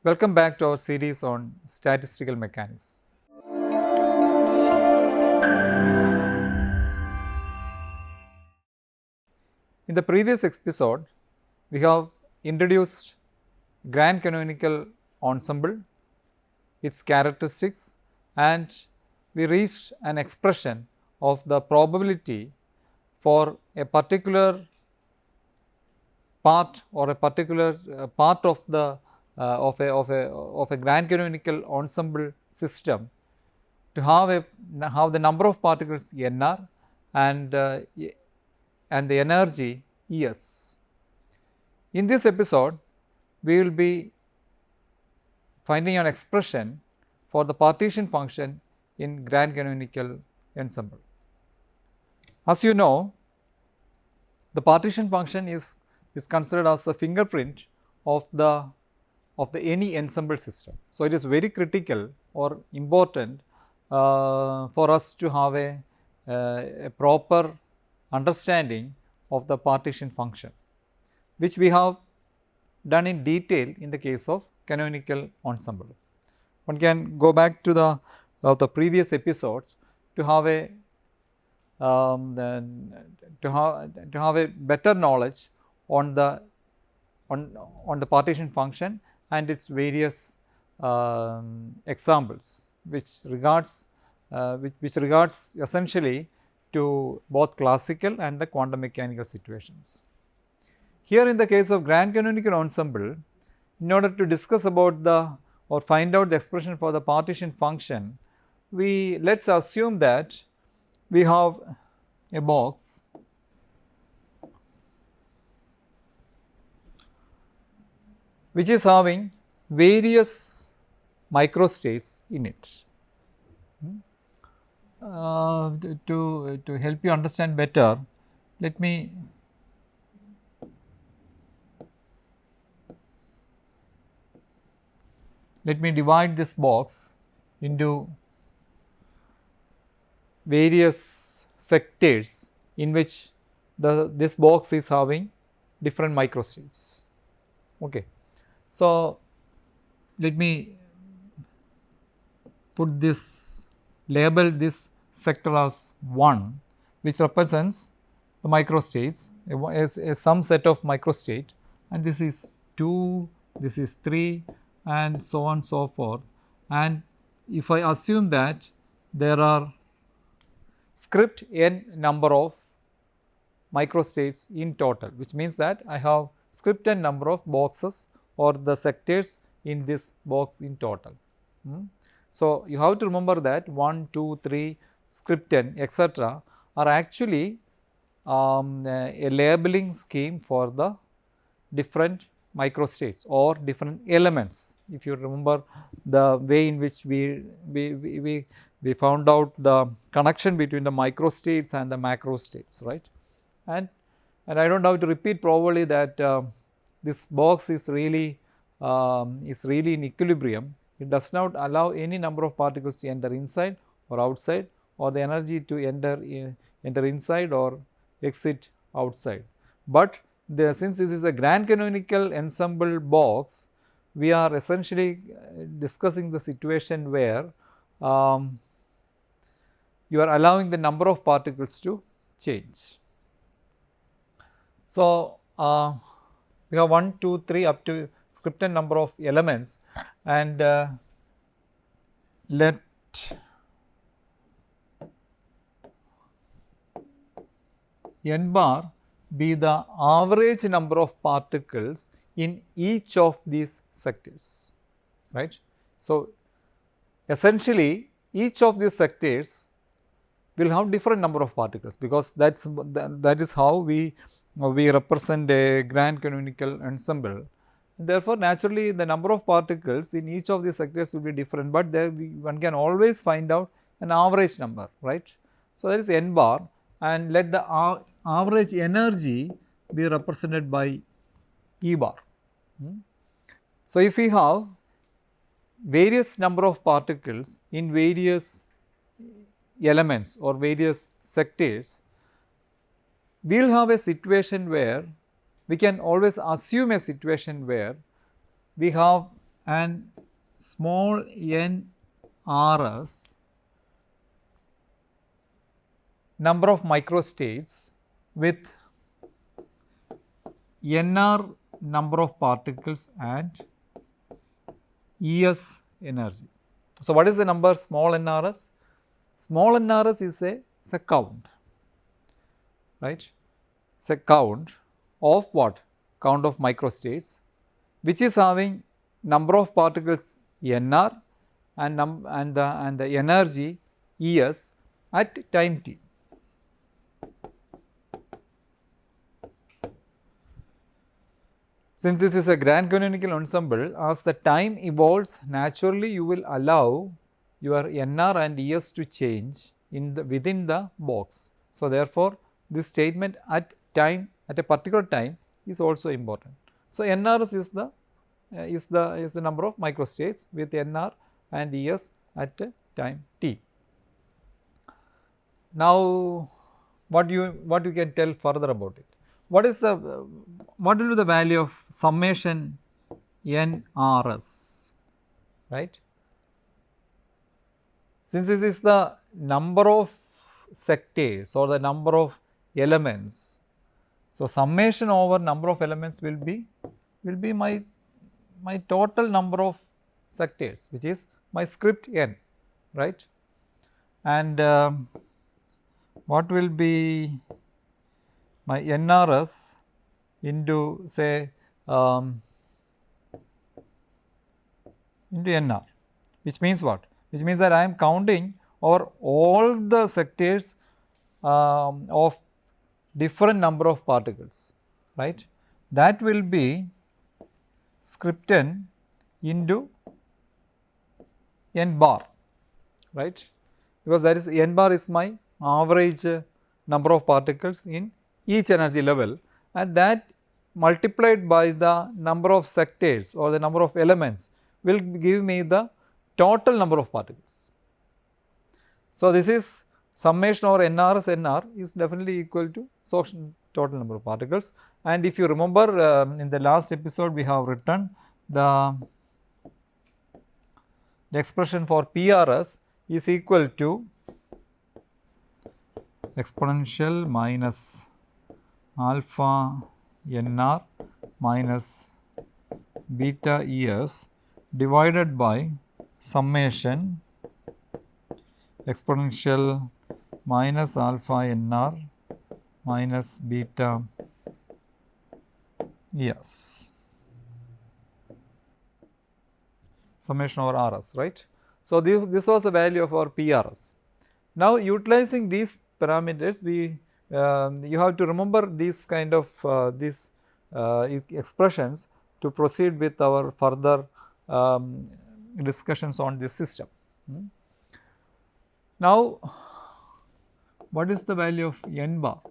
Welcome back to our series on statistical mechanics. In the previous episode, we have introduced grand canonical ensemble, its characteristics, and we reached an expression of the probability for a particular part or a particular part of the of a grand canonical ensemble system to have the number of particles nr and and the energy Es. In this episode, we will be finding an expression for the partition function in grand canonical ensemble. As you know, the partition function is considered as the fingerprint of the any ensemble system. So, it is very critical or important for us to have a proper understanding of the partition function, which we have done in detail in the case of canonical ensemble. One can go back to the previous episodes to have a to have a better knowledge on the partition function and its various examples, which regards essentially to both classical and the quantum mechanical situations. Here in the case of grand canonical ensemble, in order to discuss about or find out the expression for the partition function, let us assume that we have a box which is having various microstates in it. To help you understand better, let me divide this box into various sectors in which this box is having different microstates. Okay. So, let me label this sector as 1, which represents the microstates as some set of microstate, and this is 2, this is 3 and so on so forth. And if I assume that there are script n number of microstates in total, which means that I have script n number of boxes or the sectors in this box in total. So, you have to remember that 1, 2, 3, script n etc. are actually a labeling scheme for the different microstates or different elements. If you remember the way in which we found out the connection between the microstates and the macrostates, right? And I do not have to repeat probably that this box is really in equilibrium. It does not allow any number of particles to enter inside or outside, or the energy to enter inside or exit outside. But since this is a grand canonical ensemble box, we are essentially discussing the situation where you are allowing the number of particles to change. So, we have 1, 2, 3 up to script n number of elements, and let n bar be the average number of particles in each of these sectors, right. So, essentially each of these sectors will have different number of particles, because that is how we represent a grand canonical ensemble. Therefore, naturally the number of particles in each of these sectors will be different, but one can always find out an average number, right. So, that is n bar, and let the average energy be represented by E bar. So, if we have various number of particles in various elements or various sectors, we will have a situation where we can always assume a situation where we have and small n rs number of microstates with nr number of particles and Es energy. So, what is the number small nrs? Small nrs is a count, right? It is a count of what? Count of microstates which is having number of particles nr and the energy Es at time t. Since this is a grand canonical ensemble, as the time evolves, naturally you will allow your nr and Es to change within the box. So, therefore, this statement at a particular time is also important. So, nrs is the number of microstates with nr and Es at time t. Now, what you can tell further about it? What will be the value of summation nrs, right? Since this is the number of sectors or the number of elements, so summation over number of elements will be my total number of sectors, which is my script n, right? And what will be my nrs into say into nr, which means what? Which means that I am counting over all the sectors of different number of particles, right? That will be script n into n bar, right? Because that is n bar is my average number of particles in each energy level, and that multiplied by the number of sectors or the number of elements will give me the total number of particles. So, this is summation over nrs nr is definitely equal to total number of particles. And if you remember in the last episode we have written the expression for PRS is equal to exponential minus alpha nr minus beta Es divided by summation exponential minus alpha nr minus beta Es, summation over Rs, right. So, this was the value of our PRS. Now, utilizing these parameters, you have to remember these kind of expressions to proceed with our further discussions on this system. Now, what is the value of n bar,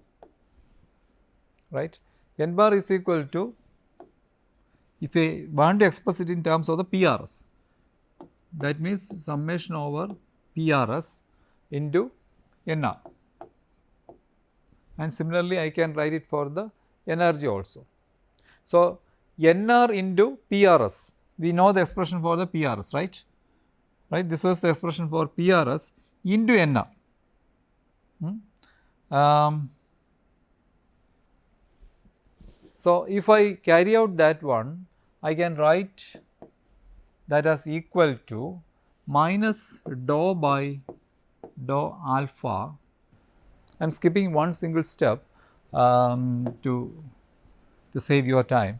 right? N bar is equal to, if I want to express it in terms of the PRS, that means summation over PRS into nr, and similarly I can write it for the energy also. So, nr into PRS, we know the expression for the PRS, right? This was the expression for PRS into nr. So, if I carry out that one, I can write that as equal to minus dou by dou alpha. I am skipping one single step to save your time.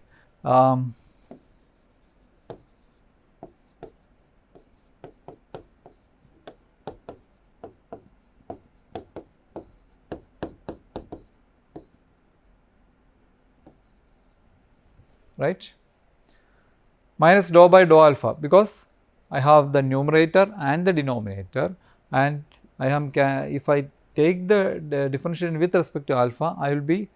Right, minus dou by dou alpha, because I have the numerator and the denominator, and if I take the differentiation with respect to alpha, I will be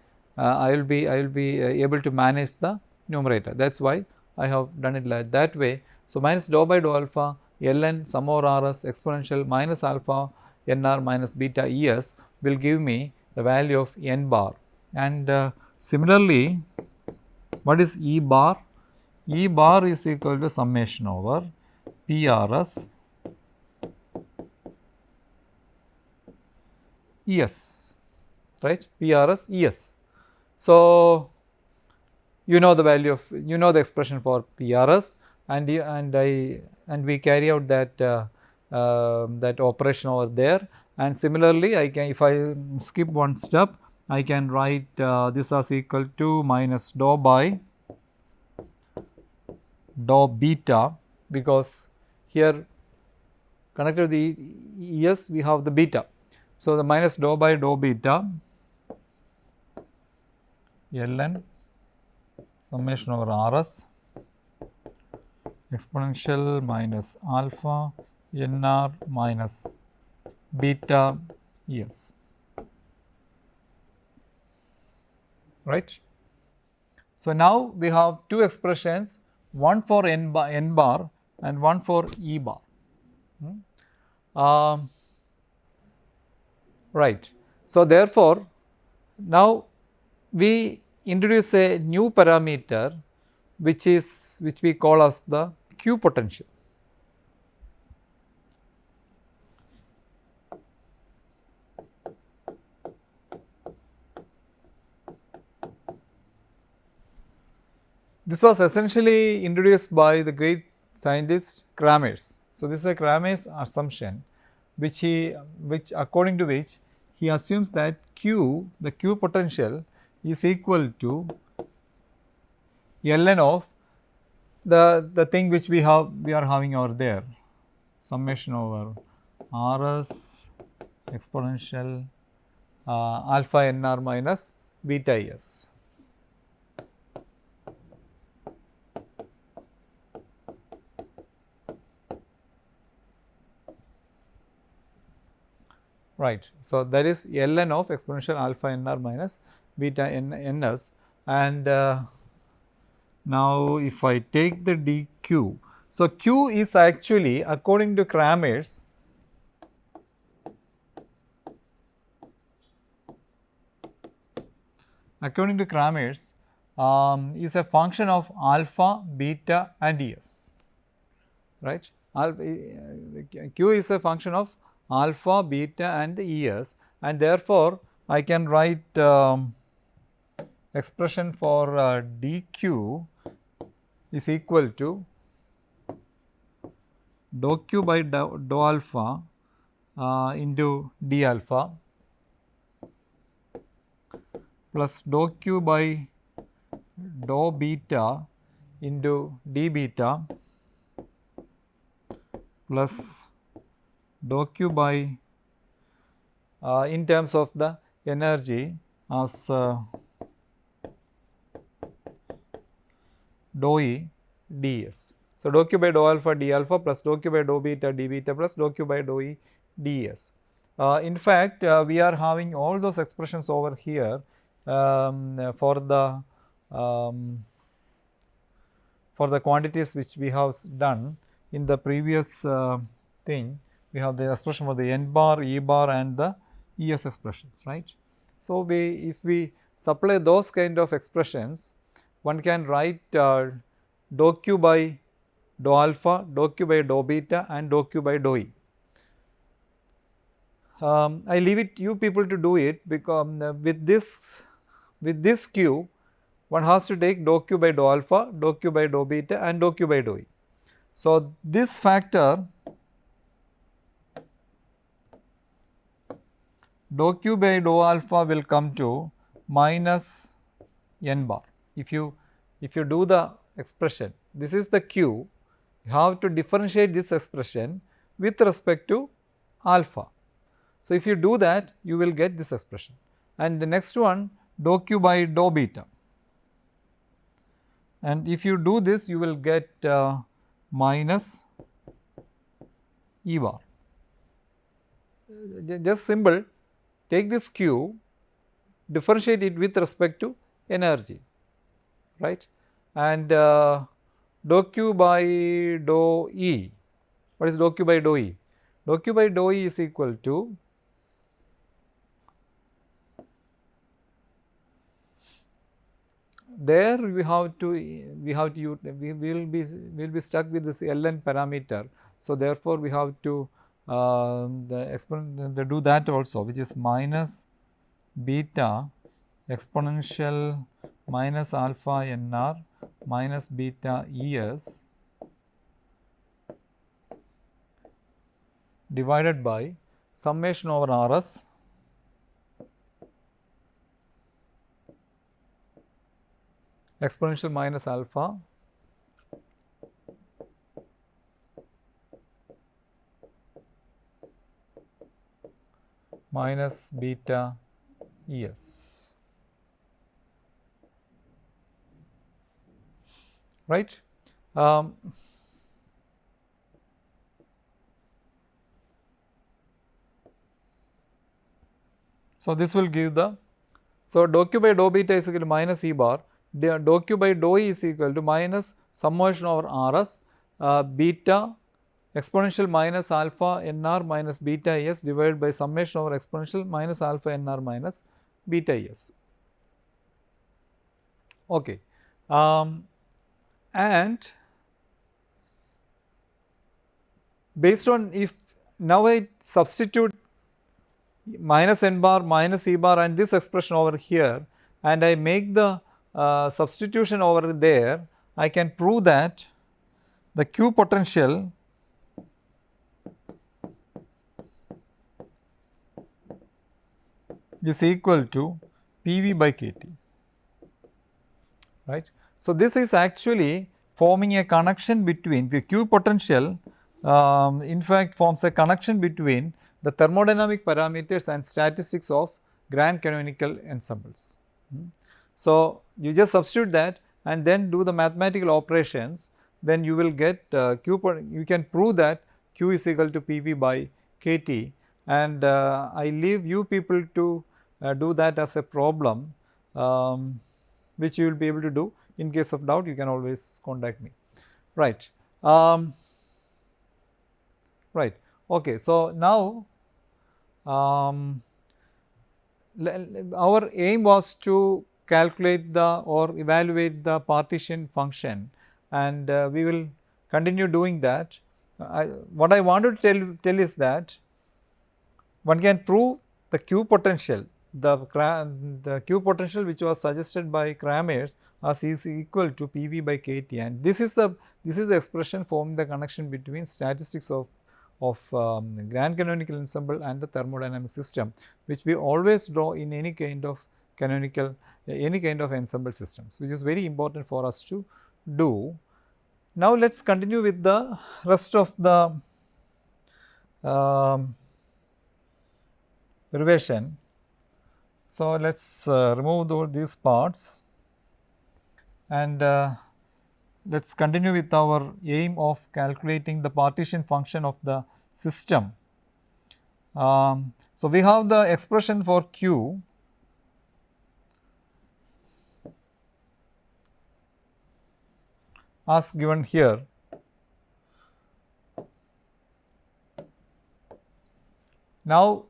able to manage the numerator. That is why I have done it like that way. So, minus dou by dou alpha ln sum over Rs exponential minus alpha nr minus beta Es will give me the value of n bar. And similarly, what is E bar? E bar is equal to summation over PRS ES, right, PRS ES. So, you know the value of, you know the expression for PRS, and we carry out that that operation over there. And similarly, I can, if I skip one step, I can write this as equal to minus dou by dou beta, because here connected to the ES we have the beta. So, the minus dou by dou beta ln summation over RS exponential minus alpha NR minus beta ES, right. So, now we have two expressions, one for n bar and one for E bar. Right. So, therefore, now we introduce a new parameter which we call as the Q potential. This was essentially introduced by the great scientist Kramers. So, this is a Kramers assumption which according to which he assumes that Q, the Q potential is equal to ln of the thing which we are having over there, summation over RS exponential alpha NR minus beta S. Right. So, that is ln of exponential alpha NR minus beta NS, and now if I take the dq, so q is actually according to Kramers is a function of alpha, beta and Es, right. Q is a function of alpha, beta and Es, and therefore, I can write expression for dq is equal to dou q by dou alpha into d alpha plus dou q by dou beta into d beta plus dou q by in terms of the energy as dou E ds. So, dou q by dou alpha d alpha plus dou q by dou beta d beta plus dou q by dou E ds. In fact, we are having all those expressions over here for the quantities which we have done in the previous thing. We have the expression for the n bar, E bar and the Es expressions, right. So, if we supply those kind of expressions, one can write dou q by dou alpha, dou q by dou beta and dou q by dou E. I leave it you people to do it, because with this q one has to take dou q by dou alpha, dou q by dou beta and dou q by dou E. So, this factor dou q by dou alpha will come to minus n bar. If you do the expression, this is the q, you have to differentiate this expression with respect to alpha. So, if you do that, you will get this expression, and the next one dou q by dou beta, and if you do this, you will get minus E bar. Just simple, take this q, differentiate it with respect to energy, right, and dou q by dou E. What is dou q by dou E? Dou q by dou E is equal to there we will be stuck with this ln parameter. So, therefore, we have to do that also, which is minus beta exponential minus alpha nr minus beta es divided by summation over rs exponential minus alpha minus beta es, right. So, this will give the, so dou q by dou beta is equal to minus E bar, dou q by dou E is equal to minus summation over rs beta exponential minus alpha nr minus beta s divided by summation over exponential minus alpha nr minus beta s. Okay. And based on, if now I substitute minus n bar minus E bar and this expression over here, and I make the substitution over there, I can prove that the Q potential is equal to PV by KT, right. So, this is actually forming a connection between the Q potential, in fact forms a connection between the thermodynamic parameters and statistics of grand canonical ensembles. So, you just substitute that and then do the mathematical operations, then you will get you can prove that Q is equal to PV by KT, and I leave you people to do that as a problem, which you will be able to do. In case of doubt, you can always contact me, right. Right. Okay. So, now our aim was to calculate the or evaluate the partition function, and we will continue doing that. What I wanted to tell is that one can prove the Q potential, the Q potential which was suggested by Kramers as is equal to PV by KT, and this is the expression forming the connection between statistics of grand canonical ensemble and the thermodynamic system, which we always draw in any kind of canonical, any kind of ensemble systems, which is very important for us to do. Now, let us continue with the rest of the derivation. So, let us remove these parts, and let us continue with our aim of calculating the partition function of the system. So, we have the expression for Q as given here. Now,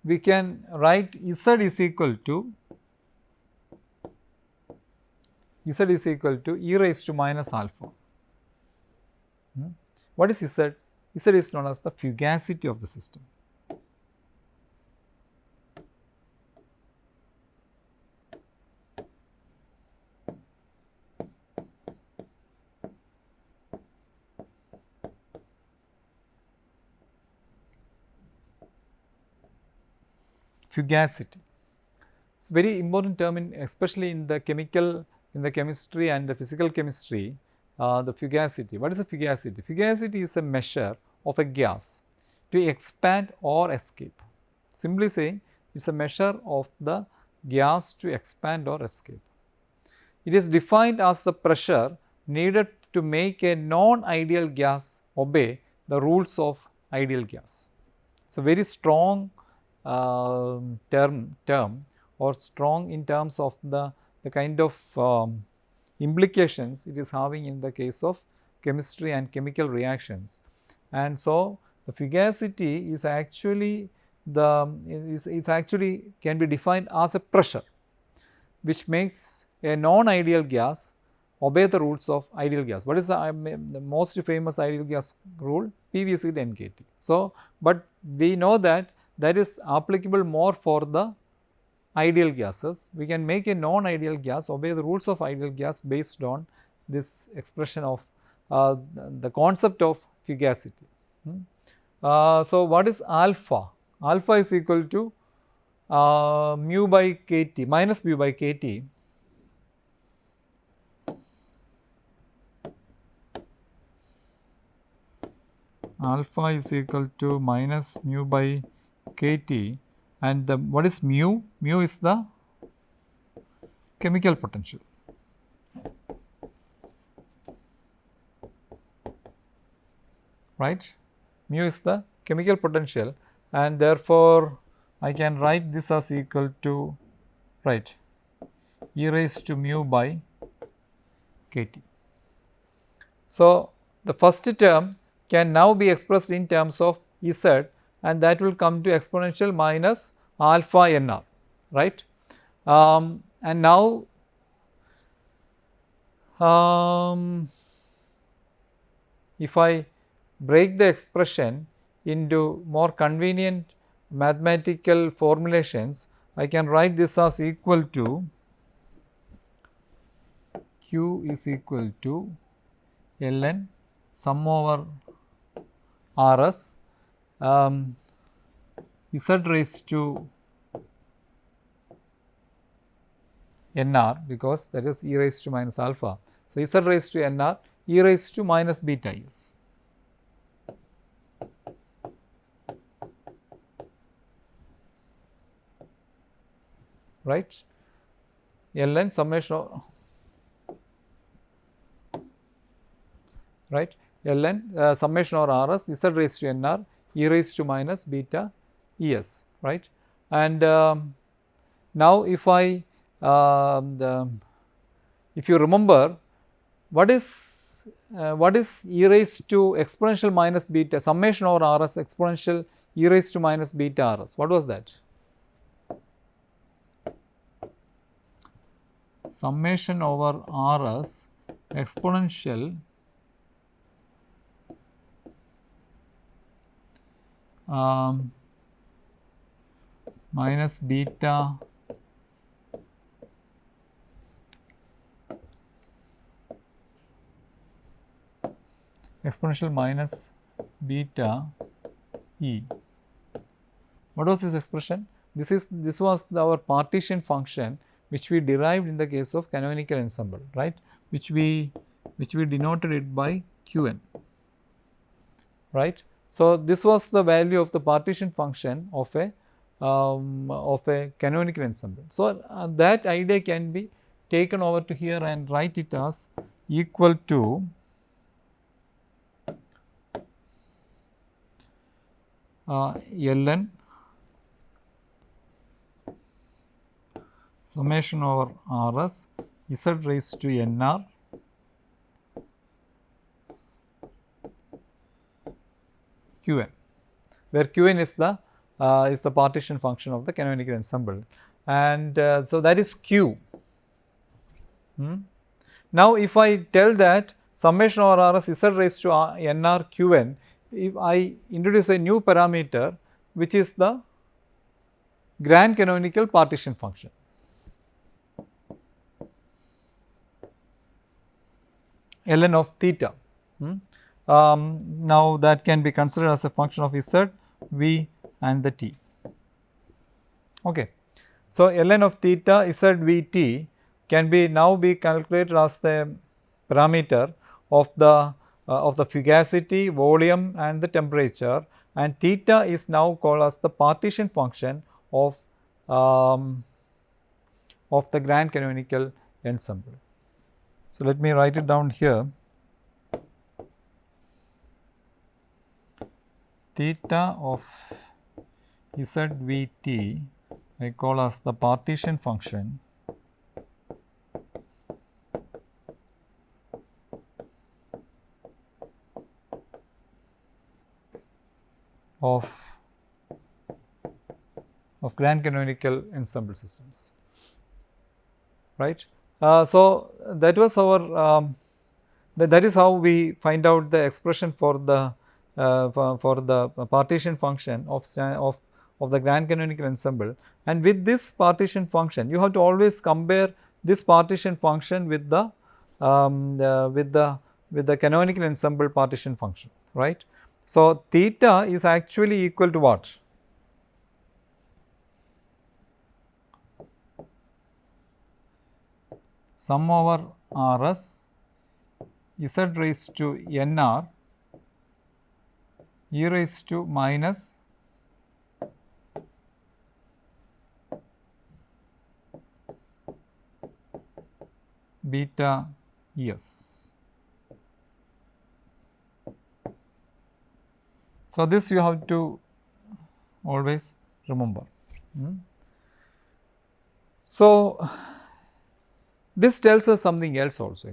we can write Z is equal to e raised to minus alpha. What is Z? Z is known as the fugacity of the system. Fugacity. It is a very important term especially in the chemistry and the physical chemistry, the fugacity. What is a fugacity? Fugacity is a measure of a gas to expand or escape. Simply saying, it is a measure of the gas to expand or escape. It is defined as the pressure needed to make a non-ideal gas obey the rules of ideal gas. It is a very strong term or strong in terms of the kind of implications it is having in the case of chemistry and chemical reactions. And so, the fugacity is actually is actually can be defined as a pressure, which makes a non-ideal gas obey the rules of ideal gas. What is the most famous ideal gas rule? PV is equal to NKT. So, but we know that is applicable more for the ideal gases. We can make a non-ideal gas obey the rules of ideal gas based on this expression of the concept of fugacity. So, what is alpha? Alpha is equal to mu by kT minus mu by kT. Alpha is equal to minus mu by kT, and what is mu? Mu is the chemical potential. Right? Mu is the chemical potential, and therefore, I can write this as equal to, right, e raised to mu by kT. So, the first term can now be expressed in terms of Z, and that will come to exponential minus alpha nr, right. And now, if I break the expression into more convenient mathematical formulations, I can write this as equal to Q is equal to ln sum over Rs Z raised to nr, because that is e raised to minus alpha. So, Z raised to nr e raised to minus beta s. Right, ln summation of, right, ln summation over Rs Z raised to nr e raised to minus beta es, right. And now, if I if you remember, what is e raised to exponential minus beta, summation over Rs exponential e raised to minus beta Rs, what was that? Summation over Rs exponential minus beta exponential minus beta e. What was this expression? This was our partition function, which we derived in the case of canonical ensemble, right, which we denoted it by Qn, right. So, this was the value of the partition function of a canonical ensemble. So, that idea can be taken over to here and write it as equal to ln summation over Rs Z raised to nr Qn, where Qn is the partition function of the canonical ensemble, and so that is Q. Now, if I tell that summation over Rs Z raised to nr Qn, if I introduce a new parameter, which is the grand canonical partition function. Ln of theta. Now, that can be considered as a function of Z, V and the t. Okay. So, ln of theta Z V t can be now be calculated as the parameter of the fugacity, volume and the temperature, and theta is now called as the partition function of the grand canonical ensemble. So, let me write it down here. Theta of ZVT I call as the partition function of grand canonical ensemble systems, right. So, that was our that is how we find out the expression for the partition function of the grand canonical ensemble, and with this partition function you have to always compare this partition function with the canonical ensemble partition function, right. So, theta is actually equal to what? Sum over Rs z raised to nr e raised to minus beta es. So, this you have to always remember. So, this tells us something else also.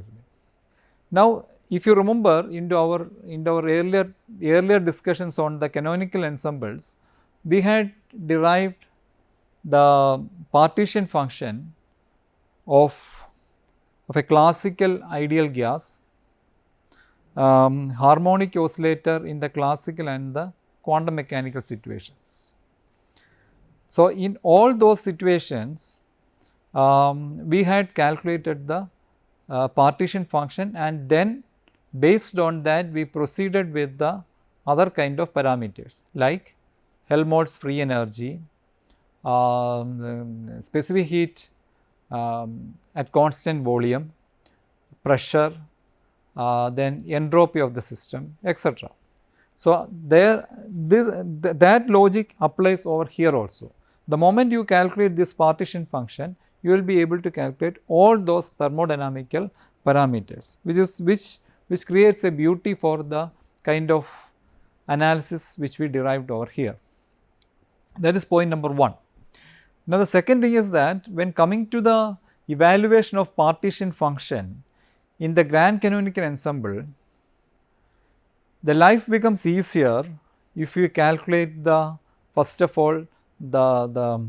Now, if you remember in our earlier discussions on the canonical ensembles, we had derived the partition function of a classical ideal gas, harmonic oscillator in the classical and the quantum mechanical situations. So, in all those situations, we had calculated the partition function, and then based on that we proceeded with the other kind of parameters like Helmholtz free energy, specific heat at constant volume, pressure, then entropy of the system, etc. So, that logic applies over here also. The moment you calculate this partition function, you will be able to calculate all those thermodynamical parameters, which creates a beauty for the kind of analysis which we derived over here. That is point number 1. Now, the second thing is that when coming to the evaluation of partition function in the grand canonical ensemble, the life becomes easier if you calculate the, first of all,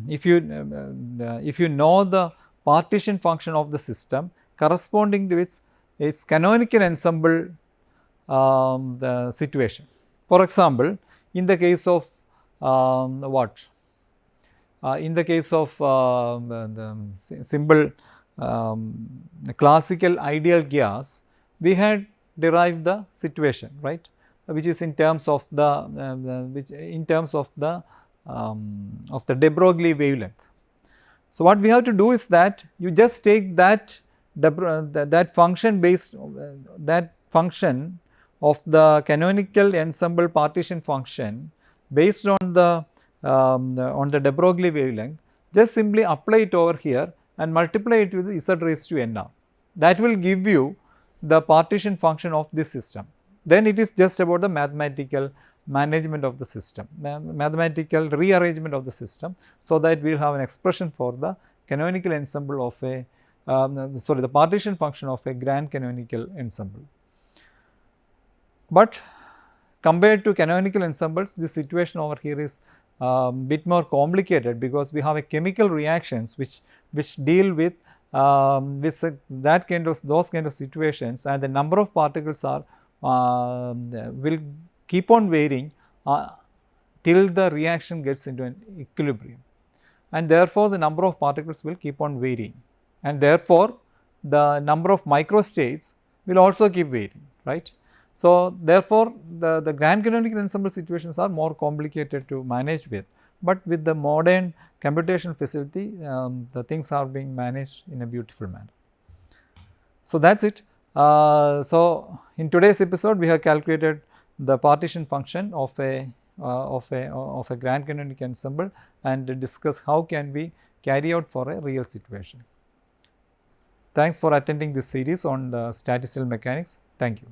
if you know the partition function of the system corresponding to its canonical ensemble the situation. For example, in the case of in the case of the simple classical ideal gas, we had derived the situation, right, which is in terms of the de Broglie wavelength. So, what we have to do is that you just take that function of the canonical ensemble partition function based on the de Broglie wavelength, just simply apply it over here and multiply it with z raised to nr. That will give you the partition function of this system. Then it is just about the mathematical management of the system, mathematical rearrangement of the system, so that we will have an expression for the canonical ensemble of the partition function of a grand canonical ensemble. But compared to canonical ensembles, this situation over here is bit more complicated, because we have a chemical reactions which deal with those kind of situations, and the number of particles are will keep on varying till the reaction gets into an equilibrium, and therefore, the number of particles will keep on varying, and therefore, the number of microstates will also keep varying, right. So, therefore, the grand canonical ensemble situations are more complicated to manage with, but with the modern computational facility, the things are being managed in a beautiful manner. So, that is it. So, in today's episode, we have calculated the partition function of a grand canonical ensemble and discuss how can we carry out for a real situation. Thanks for attending this series on statistical mechanics. Thank you.